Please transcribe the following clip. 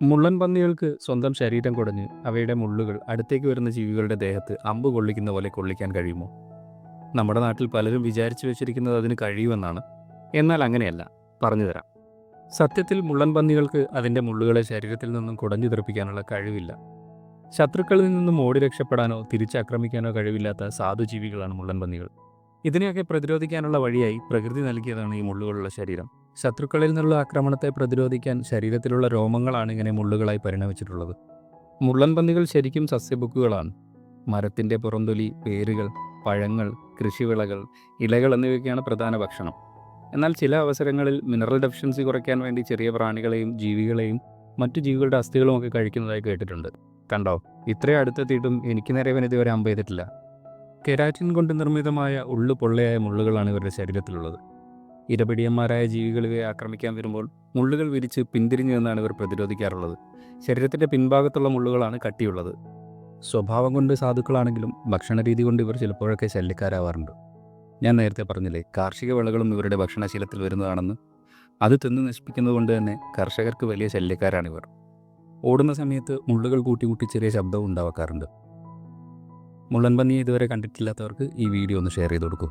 മുള്ളൻ പന്നികൾക്ക് സ്വന്തം ശരീരം കുടഞ്ഞ് അവയുടെ മുള്ളുകൾ അടുത്തേക്ക് വരുന്ന ജീവികളുടെ ദേഹത്ത് അമ്പ് കൊള്ളിക്കുന്ന പോലെ കൊള്ളിക്കാൻ കഴിയുമോ? നമ്മുടെ നാട്ടിൽ പലരും വിചാരിച്ചു വെച്ചിരിക്കുന്നത് അതിന് കഴിയുമെന്നാണ്. എന്നാൽ അങ്ങനെയല്ല. പറഞ്ഞുതരാം. സത്യത്തിൽ മുള്ളൻ പന്നികൾക്ക് അതിൻ്റെ മുള്ളുകളെ ശരീരത്തിൽ നിന്നും കുടഞ്ഞു തെറിപ്പിക്കാനുള്ള കഴിവില്ല. ശത്രുക്കളിൽ നിന്നും ഓടി രക്ഷപ്പെടാനോ തിരിച്ചാക്രമിക്കാനോ കഴിവില്ലാത്ത സാധുജീവികളാണ് മുള്ളൻ പന്നികൾ. ഇതിനെയൊക്കെ പ്രതിരോധിക്കാനുള്ള വഴിയായി പ്രകൃതി നൽകിയതാണ് ഈ മുള്ളുകളുള്ള ശരീരം. ശത്രുക്കളിൽ നിന്നുള്ള ആക്രമണത്തെ പ്രതിരോധിക്കാൻ ശരീരത്തിലുള്ള രോമങ്ങളാണ് ഇങ്ങനെ മുള്ളുകളായി പരിണമിച്ചിട്ടുള്ളത്. മുള്ളൻ പന്നികൾ ശരിക്കും സസ്യബുക്കുകളാണ്. മരത്തിൻ്റെ പുറംതൊലി, വേരുകൾ, പഴങ്ങൾ, കൃഷിവിളകൾ, ഇലകൾ എന്നിവയൊക്കെയാണ് പ്രധാന ഭക്ഷണം. എന്നാൽ ചില അവസരങ്ങളിൽ മിനറൽ ഡെഫിഷ്യൻസി കുറയ്ക്കാൻ വേണ്ടി ചെറിയ പ്രാണികളെയും ജീവികളെയും മറ്റു ജീവികളുടെ അസ്ഥികളുമൊക്കെ കഴിക്കുന്നതായി കേട്ടിട്ടുണ്ട്. കണ്ടോ, ഇത്രയും അടുത്തെത്തിയിട്ടും എനിക്ക് നേരെ ഇവൻ ഇതുവരെ അമ്പ് ചെയ്തിട്ടില്ല. കെരാറ്റിൻ കൊണ്ട് നിർമ്മിതമായ ഉള്ളു പൊള്ളയായ മുള്ളുകളാണ് ഇവരുടെ ശരീരത്തിലുള്ളത്. ഇരപിടിയന്മാരായ ജീവികൾ ഇവയെ ആക്രമിക്കാൻ വരുമ്പോൾ മുള്ളുകൾ വിരിച്ച് പിന്തിരിഞ്ഞു നിന്നാണ് ഇവർ പ്രതിരോധിക്കാറുള്ളത്. ശരീരത്തിൻ്റെ പിൻഭാഗത്തുള്ള മുള്ളുകളാണ് കട്ടിയുള്ളത്. സ്വഭാവം കൊണ്ട് സാധുക്കളാണെങ്കിലും ഭക്ഷണരീതി കൊണ്ട് ഇവർ ചിലപ്പോഴൊക്കെ ശല്യക്കാരാവാറുണ്ട്. ഞാൻ നേരത്തെ പറഞ്ഞില്ലേ, കാർഷിക വിളകളും ഇവരുടെ ഭക്ഷണശീലത്തിൽ വരുന്നതാണെന്ന്. അത് തിന്ന് നശിപ്പിക്കുന്നത് കൊണ്ട് തന്നെ കർഷകർക്ക് വലിയ ശല്യക്കാരാണിവർ. ഓടുന്ന സമയത്ത് മുള്ളുകൾ കൂട്ടി ചെറിയ ശബ്ദവും ഉണ്ടാവാറുണ്ട്. മുള്ളൻ പന്നിയെ ഇതുവരെ കണ്ടിട്ടില്ലാത്തവർക്ക് ഈ വീഡിയോ ഒന്ന് ഷെയർ ചെയ്ത് കൊടുക്കൂ.